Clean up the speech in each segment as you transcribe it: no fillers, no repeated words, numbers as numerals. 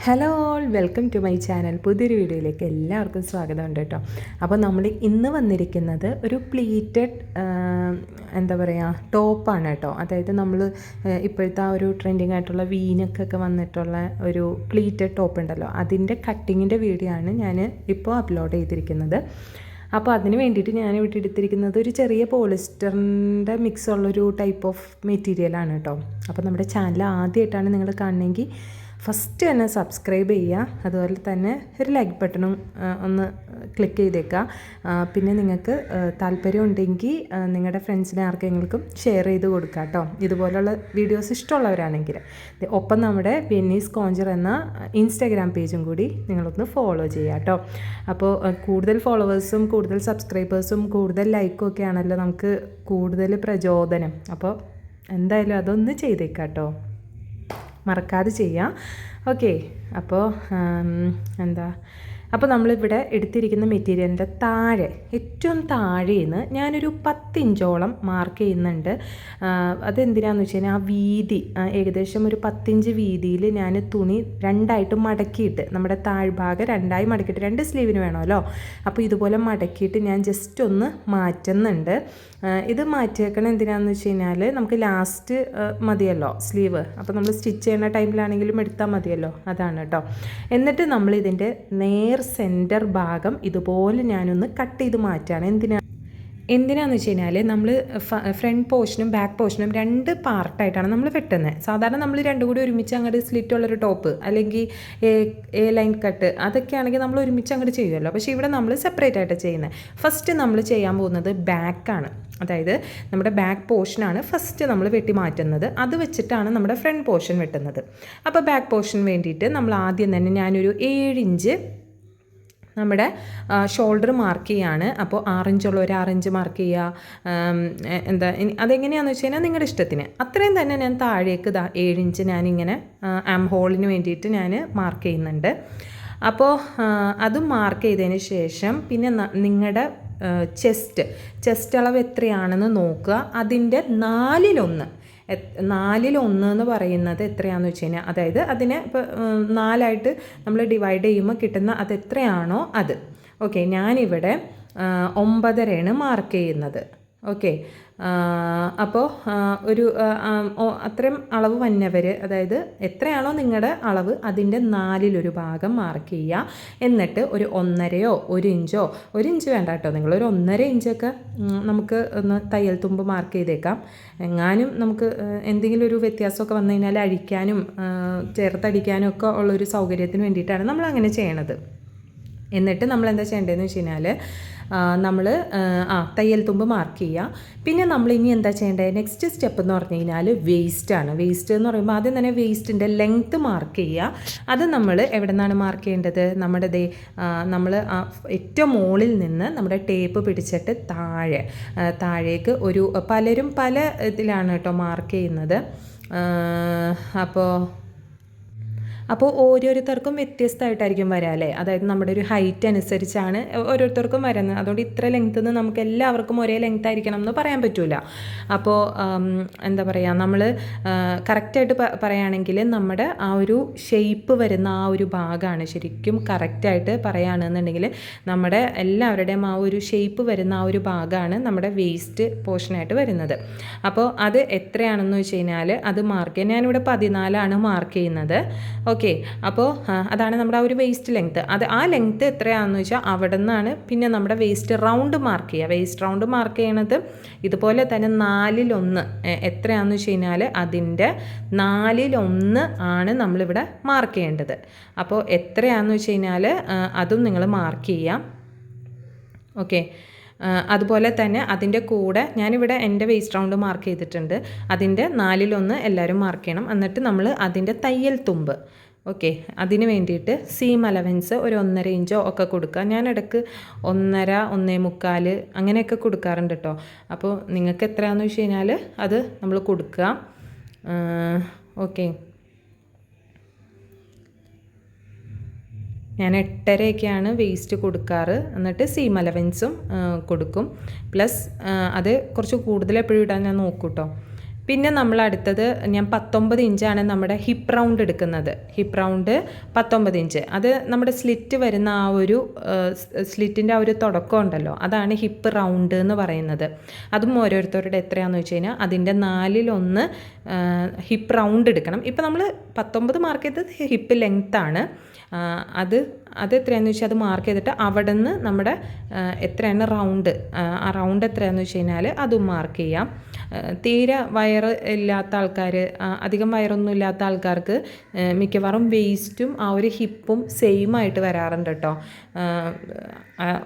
Hello all, welcome to my channel. പുതിയൊരു വീഡിയോയിലേക്ക് എല്ലാവർക്കും സ്വാഗതമുണ്ട് കേട്ടോ. അപ്പോൾ നമ്മൾ ഇന്ന് വന്നിരിക്കുന്നത് ഒരു പ്ലീറ്റഡ് എന്താ പറയുക ടോപ്പാണ് കേട്ടോ. അതായത് നമ്മൾ ഇപ്പോഴത്തെ ആ ഒരു ട്രെൻഡിങ് ആയിട്ടുള്ള വീനക്കൊക്കെ വന്നിട്ടുള്ള ഒരു പ്ലീറ്റഡ് ടോപ്പ് ഉണ്ടല്ലോ, അതിൻ്റെ കട്ടിങ്ങിൻ്റെ വീഡിയോ ആണ് ഞാൻ ഇപ്പോൾ അപ്ലോഡ് ചെയ്തിരിക്കുന്നത്. അപ്പോൾ അതിന് വേണ്ടിയിട്ട് ഞാൻ ഇവിടെ എടുത്തിരിക്കുന്നത് ഒരു ചെറിയ പോളിസ്റ്ററിൻ്റെ മിക്സ് ഉള്ളൊരു ടൈപ്പ് ഓഫ് മെറ്റീരിയലാണ് കേട്ടോ. അപ്പോൾ നമ്മുടെ ചാനൽ ആദ്യമായിട്ടാണ് നിങ്ങൾ കാണണമെങ്കിൽ ഫസ്റ്റ് തന്നെ സബ്സ്ക്രൈബ് ചെയ്യുക, അതുപോലെ തന്നെ ഒരു ലൈക്ക് ബട്ടണും ഒന്ന് ക്ലിക്ക് ചെയ്തേക്കുക. പിന്നെ നിങ്ങൾക്ക് താല്പര്യം ഉണ്ടെങ്കിൽ നിങ്ങളുടെ ഫ്രണ്ട്സിനെ ആർക്കെങ്കിലും ഷെയർ ചെയ്ത് കൊടുക്കുക കേട്ടോ, ഇതുപോലുള്ള വീഡിയോസ് ഇഷ്ടമുള്ളവരാണെങ്കിൽ. ഒപ്പം നമ്മുടെ വെന്നീസ് കോഞ്ചർ എന്ന ഇൻസ്റ്റാഗ്രാം പേജും കൂടി നിങ്ങളൊന്ന് ഫോളോ ചെയ്യുക കേട്ടോ. അപ്പോൾ കൂടുതൽ ഫോളോവേഴ്സും കൂടുതൽ സബ്സ്ക്രൈബേഴ്സും കൂടുതൽ ലൈക്കും ഒക്കെ ആണല്ലോ നമുക്ക് കൂടുതൽ പ്രചോദനം. അപ്പോൾ എന്തായാലും അതൊന്ന് ചെയ്തേക്കാം കേട്ടോ, മറക്കാതെ ചെയ്യാം. ഓക്കെ, അപ്പോൾ അപ്പോൾ നമ്മളിവിടെ എടുത്തിരിക്കുന്ന മെറ്റീരിയലിൻ്റെ താഴെ, ഏറ്റവും താഴേന്ന് ഞാനൊരു 10 ഇഞ്ചോളം മാർക്ക് ചെയ്യുന്നുണ്ട്. അതെന്തിനാണെന്ന് വെച്ച് കഴിഞ്ഞാൽ ആ വീതി ഏകദേശം ഒരു 10 ഇഞ്ച് വീതിയിൽ ഞാൻ തുണി രണ്ടായിട്ട് മടക്കിയിട്ട്, നമ്മുടെ താഴ്ഭാഗം രണ്ടായി മടക്കിയിട്ട്, 2 സ്ലീവിന് വേണമല്ലോ, അപ്പോൾ ഇതുപോലെ മടക്കിയിട്ട് ഞാൻ ജസ്റ്റ് ഒന്ന് മാറ്റുന്നുണ്ട്. ഇത് മാറ്റിയേക്കണം എന്തിനാണെന്ന് വെച്ച് കഴിഞ്ഞാൽ നമുക്ക് ലാസ്റ്റ് മതിയല്ലോ സ്ലീവ്, അപ്പോൾ നമ്മൾ സ്റ്റിച്ച് ചെയ്യുന്ന ടൈമിലാണെങ്കിലും എടുത്താൽ മതിയല്ലോ, അതാണ് കേട്ടോ. എന്നിട്ട് നമ്മൾ ഇതിൻ്റെ സെൻറ്റർ ഭാഗം ഇതുപോലെ ഞാനൊന്ന് കട്ട് ചെയ്ത് മാറ്റുകയാണ്. എന്തിനാന്ന് വെച്ച് കഴിഞ്ഞാൽ നമ്മൾ ഫ്രണ്ട് പോർഷനും ബാക്ക് പോർഷനും 2 പാർട്ടായിട്ടാണ് നമ്മൾ വെട്ടുന്നത്. സാധാരണ നമ്മൾ രണ്ടും കൂടി ഒരുമിച്ച് അങ്ങോട്ട് സ്ലിറ്റ് ഉള്ളൊരു ടോപ്പ് അല്ലെങ്കിൽ എ ലൈൻ കട്ട് അതൊക്കെ ആണെങ്കിൽ നമ്മൾ ഒരുമിച്ച് അങ്ങോട്ട് ചെയ്യുമല്ലോ. പക്ഷേ ഇവിടെ നമ്മൾ സെപ്പറേറ്റ് ആയിട്ട് ചെയ്യുന്നത്. ഫസ്റ്റ് നമ്മൾ ചെയ്യാൻ പോകുന്നത് ബാക്കാണ്, അതായത് നമ്മുടെ ബാക്ക് പോർഷനാണ് ഫസ്റ്റ് നമ്മൾ വെട്ടി മാറ്റുന്നത്. അത് വെച്ചിട്ടാണ് നമ്മുടെ ഫ്രണ്ട് പോർഷൻ വെട്ടുന്നത്. അപ്പോൾ ബാക്ക് പോർഷൻ വേണ്ടിയിട്ട് നമ്മൾ ആദ്യം തന്നെ ഞാനൊരു 7 ഇഞ്ച് നമ്മുടെ ഷോൾഡർ മാർക്ക് ചെയ്യാണ്. അപ്പോൾ 6 ഇഞ്ചുള്ള ഒരു 6 ഇഞ്ച് മാർക്ക് ചെയ്യുക. അതെങ്ങനെയാണെന്ന് വെച്ച് കഴിഞ്ഞാൽ നിങ്ങളുടെ ഇഷ്ടത്തിന് അത്രയും തന്നെ ഞാൻ താഴേക്ക് 7 ഇഞ്ച് ഞാനിങ്ങനെ ആം ഹോളിന് വേണ്ടിയിട്ട് ഞാൻ മാർക്ക് ചെയ്യുന്നുണ്ട്. അപ്പോൾ അതും മാർക്ക് ചെയ്തതിന് ശേഷം പിന്നെ നിങ്ങളുടെ ചെസ്റ്റ് അളവ് എത്രയാണെന്ന് നോക്കുക. അതിൻ്റെ 4/1 എന്ന് പറയുന്നത് എത്രയാണെന്ന് വെച്ച് കഴിഞ്ഞാൽ, അതായത് അതിനെ ഇപ്പോൾ 4ആയിട്ട് നമ്മൾ ഡിവൈഡ് ചെയ്യുമ്പോൾ കിട്ടുന്ന അത് എത്രയാണോ അത്. ഓക്കെ, ഞാനിവിടെ 9.5 മാർക്ക് ചെയ്യുന്നത്. ഓക്കെ, അപ്പോൾ ഒരു അത്രയും അളവ് വന്നവർ, അതായത് എത്രയാണോ നിങ്ങളുടെ അളവ് അതിൻ്റെ 4/1 ഭാഗം മാർക്ക് ചെയ്യുക. എന്നിട്ട് ഒരു 1.5 1 ഇഞ്ചോ, 1 ഇഞ്ച് വേണ്ട കേട്ടോ, നിങ്ങളൊരു 1.5 ഇഞ്ചൊക്കെ നമുക്ക് ഒന്ന് തയ്യൽ തുമ്പ് മാർക്ക് ചെയ്തേക്കാം. എങ്ങാനും നമുക്ക് എന്തെങ്കിലും ഒരു വ്യത്യാസമൊക്കെ വന്നു കഴിഞ്ഞാൽ അഴിക്കാനും ചേർത്തടിക്കാനും ഒക്കെ ഉള്ളൊരു സൗകര്യത്തിന് വേണ്ടിയിട്ടാണ് നമ്മൾ അങ്ങനെ ചെയ്യണത്. എന്നിട്ട് നമ്മൾ എന്താ ചെയ്യേണ്ടതെന്ന് വെച്ച് കഴിഞ്ഞാൽ നമ്മൾ തയ്യൽ തുമ്പ് മാർക്ക് ചെയ്യുക. പിന്നെ നമ്മൾ ഇനി എന്താ ചെയ്യേണ്ടത്, നെക്സ്റ്റ് സ്റ്റെപ്പ് എന്ന് പറഞ്ഞു കഴിഞ്ഞാൽ വേസ്റ്റാണ്. വേസ്റ്റ് എന്ന് പറയുമ്പോൾ ആദ്യം തന്നെ വേസ്റ്റിൻ്റെ ലെങ്ത്ത് മാർക്ക് ചെയ്യുക. അത് നമ്മൾ എവിടെ നിന്നാണ് മാർക്ക് ചെയ്യേണ്ടത്, നമ്മുടെ നമ്മൾ ഏറ്റവും മുകളിൽ നിന്ന് നമ്മുടെ ടേപ്പ് പിടിച്ചിട്ട് താഴേക്ക് ഒരു പലരും പല ഇതിലാണ് കേട്ടോ മാർക്ക് ചെയ്യുന്നത്. അപ്പോൾ ഓരോരുത്തർക്കും വ്യത്യസ്തമായിട്ടായിരിക്കും വരിക അല്ലേ, അതായത് നമ്മുടെ ഒരു ഹൈറ്റ് അനുസരിച്ചാണ് ഓരോരുത്തർക്കും വരുന്നത്. അതുകൊണ്ട് ഇത്ര ലെങ്ത്ത് നിന്ന് നമുക്ക് എല്ലാവർക്കും ഒരേ ലെങ്ത്ത് ആയിരിക്കണം എന്ന് പറയാൻ പറ്റില്ല. അപ്പോൾ എന്താ പറയുക, നമ്മൾ കറക്റ്റായിട്ട് പറയുകയാണെങ്കിൽ നമ്മുടെ ആ ഒരു ഷേപ്പ് വരുന്ന ആ ഒരു ഭാഗമാണ് ശരിക്കും കറക്റ്റായിട്ട് പറയുകയാണെന്നുണ്ടെങ്കിൽ നമ്മുടെ എല്ലാവരുടെയും ആ ഒരു ഷേപ്പ് വരുന്ന ആ ഒരു ഭാഗമാണ് നമ്മുടെ വേസ്റ്റ് പോർഷനായിട്ട് വരുന്നത്. അപ്പോൾ അത് എത്രയാണെന്ന് വെച്ച് കഴിഞ്ഞാൽ അത് മാർക്ക് ചെയ്യാൻ ഞാനിവിടെ 14 മാർക്ക് ചെയ്യുന്നത്. ഓക്കെ, അപ്പോൾ അതാണ് നമ്മുടെ ആ ഒരു വേസ്റ്റ് ലെങ്ത്ത്. ആ ലെങ്ത്ത് എത്രയാണെന്ന് വെച്ചാൽ അവിടെ നിന്നാണ് പിന്നെ നമ്മുടെ വേസ്റ്റ് റൗണ്ട് മാർക്ക് ചെയ്യുക. വേസ്റ്റ് റൗണ്ട് മാർക്ക് ചെയ്യണത് ഇതുപോലെ തന്നെ 4/1 എത്രയാണെന്ന് വെച്ച് കഴിഞ്ഞാൽ അതിൻ്റെ 4/1 ആണ് നമ്മളിവിടെ മാർക്ക് ചെയ്യേണ്ടത്. അപ്പോൾ എത്രയാണെന്ന് വെച്ച് കഴിഞ്ഞാൽ അതും നിങ്ങൾ മാർക്ക് ചെയ്യാം. ഓക്കെ, അതുപോലെ തന്നെ അതിൻ്റെ കൂടെ ഞാനിവിടെ എൻ്റെ വേസ്റ്റ് റൗണ്ട് മാർക്ക് ചെയ്തിട്ടുണ്ട്. അതിൻ്റെ 4/1 എല്ലാവരും മാർക്ക് ചെയ്യണം. എന്നിട്ട് നമ്മൾ അതിൻ്റെ തയ്യൽ തുമ്പ്, ഓക്കെ, അതിന് വേണ്ടിയിട്ട് സീം അലവൻസ് ഒരു 1.5 ഇഞ്ചോ ഒക്കെ കൊടുക്കുക. ഞാൻ ഇടയ്ക്ക് 1.5 1.25 അങ്ങനെയൊക്കെ കൊടുക്കാറുണ്ട് കേട്ടോ. അപ്പോൾ നിങ്ങൾക്ക് എത്രയാണെന്ന് വെച്ച് കഴിഞ്ഞാൽ അത് നമ്മൾ കൊടുക്കുക. ഓക്കെ, ഞാൻ 8.5 വേസ്റ്റ് കൊടുക്കാറ്. എന്നിട്ട് സീം അലവൻസും കൊടുക്കും. പ്ലസ് അത് കുറച്ച് കൂടുതൽ എപ്പോഴും ഇടാൻ ഞാൻ നോക്കും കേട്ടോ. പിന്നെ നമ്മൾ അടുത്തത് ഞാൻ 19 ഇഞ്ചാണ് നമ്മുടെ ഹിപ്പ് റൗണ്ട് എടുക്കുന്നത്. Hip round 19 inch. അത് നമ്മുടെ സ്ലിറ്റ് വരുന്ന ആ ഒരു സ്ലിറ്റിൻ്റെ ആ ഒരു തുടക്കം ഉണ്ടല്ലോ, അതാണ് ഹിപ്പ് റൗണ്ട് എന്ന് പറയുന്നത്. അതും ഓരോരുത്തരുടെ എത്രയാണെന്ന് വെച്ച് കഴിഞ്ഞാൽ അതിൻ്റെ 4/1 ഹിപ്പ് റൗണ്ട് എടുക്കണം. ഇപ്പം നമ്മൾ 19 മാർക്ക് ചെയ്തത് ഹിപ്പ് ലെങ്ത്താണ്. അത് എത്രയാണെന്ന് വെച്ചാൽ അത് മാർക്ക് ചെയ്തിട്ട് അവിടെ നിന്ന് നമ്മുടെ എത്രയാണ് റൗണ്ട്, ആ റൗണ്ട് എത്രയാണെന്ന് വെച്ച് കഴിഞ്ഞാൽ അതും മാർക്ക് ചെയ്യാം. തീരെ വയറ് ഇല്ലാത്ത ആൾക്കാർ, അധികം വയറൊന്നും ഇല്ലാത്ത ആൾക്കാർക്ക് മിക്കവാറും വേസ്റ്റും ആ ഒരു ഹിപ്പും സെയിം ആയിട്ട് വരാറുണ്ട് കേട്ടോ.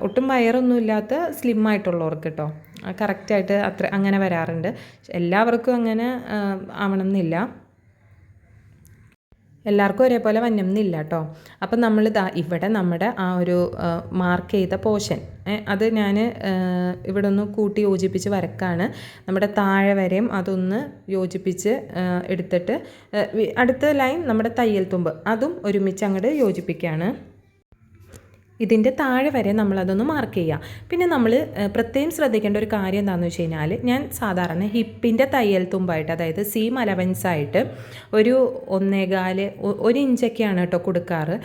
ഒട്ടും വയറൊന്നും ഇല്ലാത്ത സ്ലിം ആയിട്ടുള്ളവർക്ക് കേട്ടോ കറക്റ്റായിട്ട് അങ്ങനെ വരാറുണ്ട്. എല്ലാവർക്കും അങ്ങനെ ആവണമെന്നില്ല, എല്ലാവർക്കും ഒരേപോലെ വന്നമെന്നില്ല കേട്ടോ. അപ്പം നമ്മളിതാ ഇവിടെ നമ്മുടെ ആ ഒരു മാർക്ക് ചെയ്ത പോർഷൻ അത് ഞാൻ ഇവിടെ ഒന്ന് കൂട്ടി യോജിപ്പിച്ച് വരക്കാണ്. നമ്മുടെ താഴെ വരെയും അതൊന്ന് യോജിപ്പിച്ച് എടുത്തിട്ട് അടുത്ത ലൈൻ നമ്മുടെ തയ്യൽ തുമ്പ് അതും ഒരുമിച്ച് അങ്ങോട്ട് യോജിപ്പിക്കുകയാണ്. ഇതിൻ്റെ താഴെ വരെ നമ്മളതൊന്ന് മാർക്ക് ചെയ്യുക. പിന്നെ നമ്മൾ പ്രത്യേകം ശ്രദ്ധിക്കേണ്ട ഒരു കാര്യം എന്താണെന്ന് വെച്ച് കഴിഞ്ഞാൽ, ഞാൻ സാധാരണ ഹിപ്പിൻ്റെ തയ്യൽ തുമ്പായിട്ട്, അതായത് സീം അലവൻസായിട്ട് ഒരു 1.25 ഇഞ്ചൊക്കെയാണ് കേട്ടോ കൊടുക്കാറ്.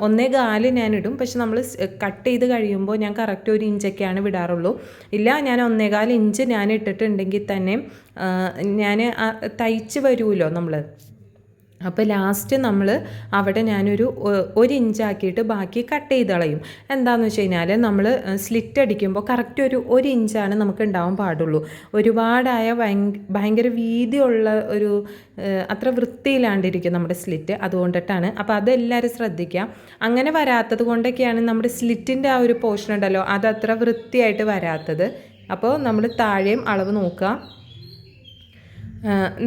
1.25 ഞാനിടും. പക്ഷെ നമ്മൾ കട്ട് ചെയ്ത് കഴിയുമ്പോൾ ഞാൻ കറക്റ്റ് 1 ഇഞ്ചൊക്കെയാണ് വിടാറുള്ളൂ. ഇല്ല, ഞാൻ 1.25 ഇഞ്ച് ഞാൻ ഇട്ടിട്ടുണ്ടെങ്കിൽ തന്നെ ഞാൻ തയ്ച്ച് വരുമല്ലോ നമ്മൾ. അപ്പോൾ ലാസ്റ്റ് നമ്മൾ അവിടെ ഞാനൊരു 1 ഇഞ്ചാക്കിയിട്ട് ബാക്കി കട്ട് ചെയ്ത് കളയും. എന്താണെന്ന് വെച്ച് കഴിഞ്ഞാൽ നമ്മൾ സ്ലിറ്റ് അടിക്കുമ്പോൾ കറക്റ്റ് ഒരു 1 ഇഞ്ചാണ് നമുക്ക് ഉണ്ടാവാൻ പാടുള്ളൂ. ഒരുപാടായ ഭയങ്കര വീതിയുള്ള ഒരു അത്ര വൃത്തിയിലാണ്ടിരിക്കും നമ്മുടെ സ്ലിറ്റ്. അതുകൊണ്ടിട്ടാണ്. അപ്പോൾ അതെല്ലാവരും ശ്രദ്ധിക്കുക. അങ്ങനെ വരാത്തത് കൊണ്ടൊക്കെയാണ് നമ്മുടെ സ്ലിറ്റിൻ്റെ ആ ഒരു പോർഷൻ ഉണ്ടല്ലോ അതത്ര വൃത്തിയായിട്ട് വരാത്തത്. അപ്പോൾ നമ്മൾ താഴെയും അളവ് നോക്കുക.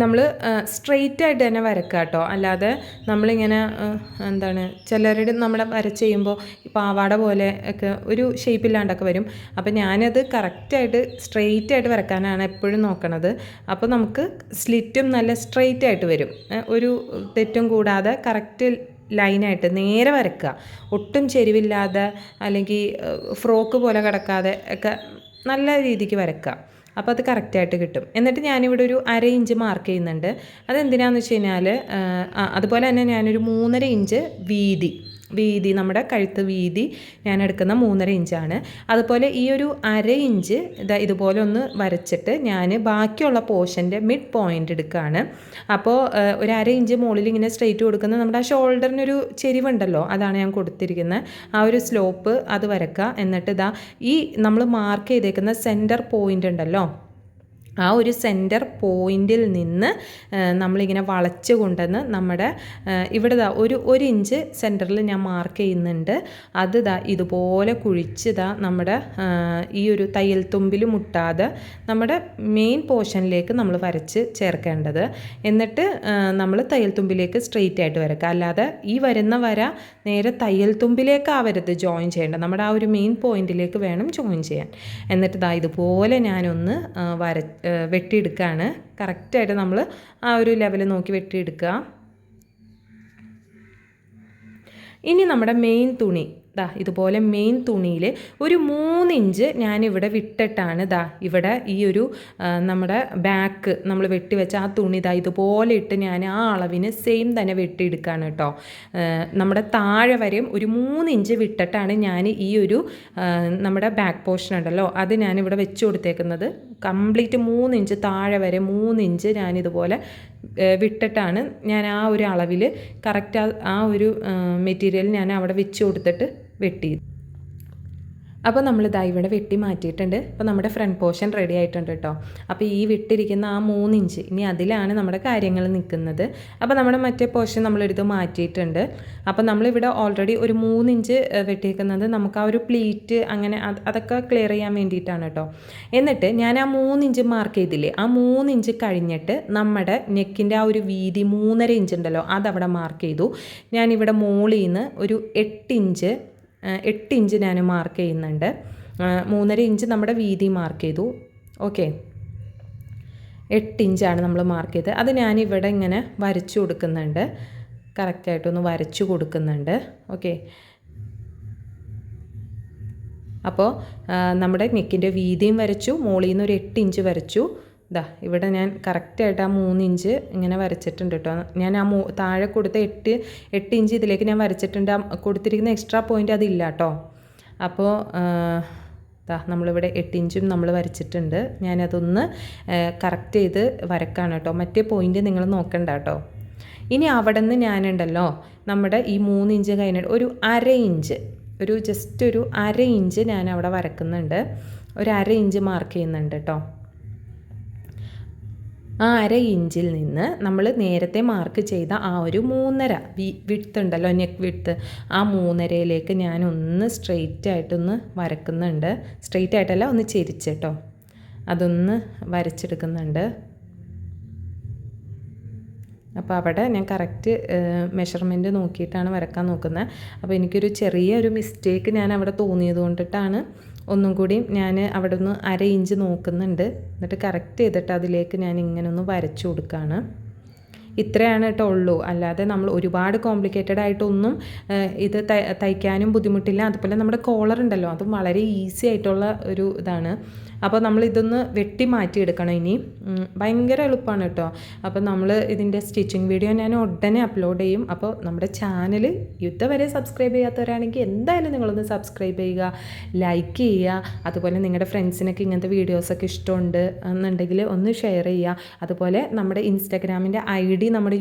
നമ്മൾ സ്ട്രെയിറ്റ് ആയിട്ട് തന്നെ വരക്കുക കേട്ടോ. അല്ലാതെ നമ്മളിങ്ങനെ എന്താണ് ചിലരുടെ നമ്മുടെ വരച്ച് ചെയ്യുമ്പോൾ പാവാട പോലെ ഒക്കെ ഒരു ഷേപ്പില്ലാണ്ടൊക്കെ വരും. അപ്പോൾ ഞാനത് കറക്റ്റായിട്ട് സ്ട്രെയിറ്റ് ആയിട്ട് വരക്കാനാണ് എപ്പോഴും നോക്കണത്. അപ്പോൾ നമുക്ക് സ്ലിറ്റും നല്ല സ്ട്രെയിറ്റ് ആയിട്ട് വരും. ഒരു തെറ്റും കൂടാതെ കറക്റ്റ് ലൈനായിട്ട് നേരെ വരക്കുക. ഒട്ടും ചെരിവില്ലാതെ അല്ലെങ്കിൽ ഫ്രോക്ക് പോലെ കിടക്കാതെ ഒക്കെ നല്ല രീതിക്ക് വരക്കുക. അപ്പോൾ അത് കറക്റ്റായിട്ട് കിട്ടും. എന്നിട്ട് ഞാനിവിടെ ഒരു 1/2 ഇഞ്ച് മാർക്ക് ചെയ്യുന്നുണ്ട്. അതെന്തിനാണെന്ന് വെച്ച് കഴിഞ്ഞാൽ അതുപോലെ തന്നെ ഞാനൊരു 3.5 ഇഞ്ച് വീതി നമ്മുടെ കഴുത്ത് വീതി ഞാൻ എടുക്കുന്ന 3.5 ഇഞ്ചാണ്. അതുപോലെ ഈ ഒരു 1/2 ഇഞ്ച് ഇതുപോലെ ഒന്ന് വരച്ചിട്ട് ഞാൻ ബാക്കിയുള്ള പോർഷൻ്റെ മിഡ് പോയിൻ്റ് എടുക്കുകയാണ്. അപ്പോൾ ഒരു 1/2 ഇഞ്ച് മുകളിൽ ഇങ്ങനെ സ്ട്രെയിറ്റ് കൊടുക്കുന്നത് നമ്മുടെ ആ ഷോൾഡറിനൊരു ചെരിവുണ്ടല്ലോ, അതാണ് ഞാൻ കൊടുത്തിരിക്കുന്നത്. ആ ഒരു സ്ലോപ്പ് അത് വരക്കുക. എന്നിട്ട് ഈ നമ്മൾ മാർക്ക് ചെയ്തേക്കുന്ന സെൻറ്റർ പോയിൻ്റ് ഉണ്ടല്ലോ, ആ ഒരു സെൻറ്റർ പോയിൻറ്റിൽ നിന്ന് നമ്മളിങ്ങനെ വളച്ച് കൊണ്ടുവന്ന് നമ്മുടെ ഇവിടെ ഒരു ഇഞ്ച് സെൻറ്ററിൽ ഞാൻ മാർക്ക് ചെയ്യുന്നുണ്ട്. അത് ഇതുപോലെ കുഴിച്ച് നമ്മുടെ ഈ ഒരു തയ്യൽ തുമ്പിൽ മുട്ടാതെ നമ്മുടെ മെയിൻ പോർഷനിലേക്ക് നമ്മൾ വരച്ച് ചേർക്കേണ്ടത്. എന്നിട്ട് നമ്മൾ തയ്യൽ തുമ്പിലേക്ക് സ്ട്രെയിറ്റ് ആയിട്ട് വരക്കുക. അല്ലാതെ ഈ വരുന്ന വര നേരെ തയ്യൽ തുമ്പിലേക്ക് ആവരുത് ജോയിൻ ചെയ്യേണ്ടത്, നമ്മുടെ ആ ഒരു മെയിൻ പോയിൻറ്റിലേക്ക് വേണം ജോയിൻ ചെയ്യാൻ. എന്നിട്ട് ഇതുപോലെ ഞാനൊന്ന് വെട്ടിയെടുക്കുകയാണ്. കറക്റ്റായിട്ട് നമ്മൾ ആ ഒരു ലെവൽ നോക്കി വെട്ടിയെടുക്കുക. ഇനി നമ്മുടെ മെയിൻ തുണി ഇതുപോലെ മെയിൻ തുണിയിൽ ഒരു 3 ഇഞ്ച് ഞാനിവിടെ വിട്ടിട്ടാണ് ഇവിടെ ഈ ഒരു നമ്മുടെ ബാക്ക് നമ്മൾ വെട്ടി വെച്ച ആ തുണി ഇതുപോലെ ഇട്ട് ഞാൻ ആ അളവിന് സെയിം തന്നെ വെട്ടിയെടുക്കുകയാണ് കേട്ടോ. നമ്മുടെ താഴെ വരെയും ഒരു 3 ഇഞ്ച് വിട്ടിട്ടാണ് ഞാൻ ഈ ഒരു നമ്മുടെ ബാക്ക് പോർഷൻ ഉണ്ടല്ലോ അത് ഞാനിവിടെ വെച്ച് കൊടുത്തേക്കുന്നത്. കംപ്ലീറ്റ് 3 ഇഞ്ച് താഴെ വരെ 3 ഇഞ്ച് ഞാനിതുപോലെ വിട്ടിട്ടാണ് ഞാൻ ആ ഒരു അളവിൽ കറക്റ്റ് ആ ഒരു മെറ്റീരിയൽ ഞാൻ അവിടെ വെച്ച് കൊടുത്തിട്ട് വെട്ടി. അപ്പോൾ നമ്മൾ ഇവിടെ വെട്ടി മാറ്റിയിട്ടുണ്ട്. അപ്പോൾ നമ്മുടെ ഫ്രണ്ട് പോർഷൻ റെഡി ആയിട്ടുണ്ട് കേട്ടോ. അപ്പോൾ ഈ വിട്ടിരിക്കുന്ന ആ 3 ഇഞ്ച് ഇനി അതിലാണ് നമ്മുടെ കാര്യങ്ങൾ നിൽക്കുന്നത്. അപ്പോൾ നമ്മുടെ മറ്റേ പോർഷൻ നമ്മളെടുത്ത് മാറ്റിയിട്ടുണ്ട്. അപ്പോൾ നമ്മളിവിടെ ഓൾറെഡി ഒരു 3 ഇഞ്ച് വെട്ടിയിരിക്കുന്നത് നമുക്ക് ആ ഒരു പ്ലീറ്റ് അങ്ങനെ അതൊക്കെ ക്ലിയർ ചെയ്യാൻ വേണ്ടിയിട്ടാണ് കേട്ടോ. എന്നിട്ട് ഞാൻ ആ 3 ഇഞ്ച് മാർക്ക് ചെയ്തില്ലേ, ആ 3 ഇഞ്ച് കഴിഞ്ഞിട്ട് നമ്മുടെ നെക്കിൻ്റെ ആ ഒരു വീതി 3.5 ഇഞ്ച് ഉണ്ടല്ലോ അതവിടെ മാർക്ക് ചെയ്തു. ഞാനിവിടെ മുകളിൽ നിന്ന് ഒരു 8 ഇഞ്ച് ഞാൻ മാർക്ക് ചെയ്യുന്നുണ്ട്. 3.5 ഇഞ്ച് നമ്മുടെ വീതി മാർക്ക് ചെയ്തു. ഓക്കെ, 8 ഇഞ്ചാണ് നമ്മൾ മാർക്ക് ചെയ്തത്. അത് ഞാനിവിടെ ഇങ്ങനെ വരച്ചു കൊടുക്കുന്നുണ്ട്, കറക്റ്റായിട്ടൊന്ന് വരച്ചു കൊടുക്കുന്നുണ്ട്. ഓക്കെ, അപ്പോൾ നമ്മുടെ നെക്കിൻ്റെ വീതിയും വരച്ചു, മുകളിൽ നിന്ന് ഒരു 8 ഇഞ്ച് വരച്ചു, ഇതാ ഇവിടെ ഞാൻ കറക്റ്റായിട്ട് ആ 3 ഇഞ്ച് ഇങ്ങനെ വരച്ചിട്ടുണ്ട് കേട്ടോ. ഞാൻ ആ താഴെ കൊടുത്ത 8 ഇഞ്ച് ഇതിലേക്ക് ഞാൻ വരച്ചിട്ടുണ്ട്. കൊടുത്തിരിക്കുന്ന എക്സ്ട്രാ പോയിൻ്റ് അതില്ല കേട്ടോ. അപ്പോൾ നമ്മളിവിടെ 8 ഇഞ്ചും നമ്മൾ വരച്ചിട്ടുണ്ട്. ഞാനതൊന്ന് കറക്റ്റ് ചെയ്ത് വരക്കാണ് കേട്ടോ. മറ്റേ പോയിൻ്റ് നിങ്ങൾ നോക്കണ്ട കേട്ടോ. ഇനി അവിടെ നിന്ന് ഞാനുണ്ടല്ലോ നമ്മുടെ ഈ 3 ഇഞ്ച് കഴിഞ്ഞിട്ട് ഒരു അര ഇഞ്ച്, ജസ്റ്റ് ഒരു അര ഇഞ്ച് ഞാൻ അവിടെ വരക്കുന്നുണ്ട്. ഒരു അര ഇഞ്ച് മാർക്ക് ചെയ്യുന്നുണ്ട് കേട്ടോ. ആ അര ഇഞ്ചിൽ നിന്ന് നമ്മൾ നേരത്തെ മാർക്ക് ചെയ്ത ആ ഒരു 3.5 വിഡ്ത്ത് ഉണ്ടല്ലോ, നെക്ക് വിഡ്ത്ത്, ആ 3.5യിലേക്ക് ഞാനൊന്ന് സ്ട്രെയിറ്റ് ആയിട്ടൊന്ന് വരക്കുന്നുണ്ട്. സ്ട്രെയിറ്റ് ആയിട്ടല്ല, ഒന്ന് ചെരിച്ചിട്ടോ അതൊന്ന് വരച്ചെടുക്കുന്നുണ്ട്. അപ്പോൾ അവിടെ ഞാൻ കറക്റ്റ് മെഷർമെൻറ്റ് നോക്കിയിട്ടാണ് വരക്കാൻ നോക്കുന്നത്. അപ്പോൾ എനിക്കൊരു ചെറിയൊരു മിസ്റ്റേക്ക് ഞാൻ അവിടെ തോന്നിയത് കൊണ്ടിട്ടാണ് ഒന്നും കൂടി ഞാൻ അവിടെ ഒന്ന് അര ഇഞ്ച് നോക്കുന്നുണ്ട്. എന്നിട്ട് കറക്റ്റ് ചെയ്തിട്ട് അതിലേക്ക് ഞാൻ ഇങ്ങനെ ഒന്ന് വരച്ചു കൊടുക്കുകയാണ്. ഇത്രയാണ് കേട്ടോ ഉള്ളൂ. അല്ലാതെ നമ്മൾ ഒരുപാട് കോംപ്ലിക്കേറ്റഡ് ആയിട്ടൊന്നും ഇത് തയ്ക്കാനും ബുദ്ധിമുട്ടില്ല. അതുപോലെ നമ്മുടെ കോളർ ഉണ്ടല്ലോ, അതും വളരെ ഈസി ആയിട്ടുള്ള ഒരു ഇതാണ്. അപ്പോൾ നമ്മൾ ഇതൊന്ന് വെട്ടി മാറ്റിയെടുക്കണം. ഇനി ഭയങ്കര എളുപ്പമാണ് കേട്ടോ. അപ്പോൾ നമ്മൾ ഇതിൻ്റെ സ്റ്റിച്ചിങ് വീഡിയോ ഞാൻ ഉടനെ അപ്ലോഡ് ചെയ്യും. അപ്പോൾ നമ്മുടെ ചാനൽ ഇതുവരെ സബ്സ്ക്രൈബ് ചെയ്യാത്തവരാണെങ്കിൽ എന്തായാലും നിങ്ങളൊന്ന് സബ്സ്ക്രൈബ് ചെയ്യുക, ലൈക്ക് ചെയ്യുക. അതുപോലെ നിങ്ങളുടെ ഫ്രണ്ട്സിനൊക്കെ ഇങ്ങനത്തെ വീഡിയോസൊക്കെ ഇഷ്ടമുണ്ട് എന്നുണ്ടെങ്കിൽ ഒന്ന് ഷെയർ ചെയ്യുക. അതുപോലെ നമ്മുടെ ഇൻസ്റ്റാഗ്രാമിൻ്റെ ID നമ്മുടെ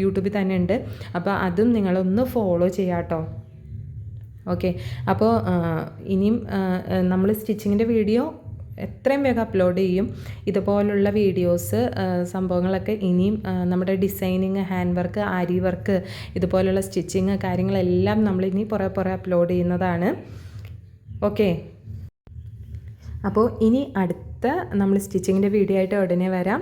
യൂട്യൂബിൽ തന്നെ ഉണ്ട്. അപ്പോൾ അതും നിങ്ങളൊന്ന് ഫോളോ ചെയ്യാം കേട്ടോ. ഓക്കെ, അപ്പോൾ ഇനിയും നമ്മൾ സ്റ്റിച്ചിങ്ങിൻ്റെ വീഡിയോ എത്രയും വേഗം അപ്ലോഡ് ചെയ്യും. ഇതുപോലുള്ള വീഡിയോസ് സംഭവങ്ങളൊക്കെ ഇനിയും നമ്മുടെ ഡിസൈനിങ്, ഹാൻഡ് വർക്ക്, ആരി വർക്ക്, ഇതുപോലുള്ള സ്റ്റിച്ചിങ് കാര്യങ്ങളെല്ലാം നമ്മളിനി പുറകെ അപ്ലോഡ് ചെയ്യുന്നതാണ്. ഓക്കെ, അപ്പോൾ ഇനി അടുത്ത നമ്മൾ സ്റ്റിച്ചിങ്ങിൻ്റെ വീഡിയോ ആയിട്ട് ഉടനെ വരാം.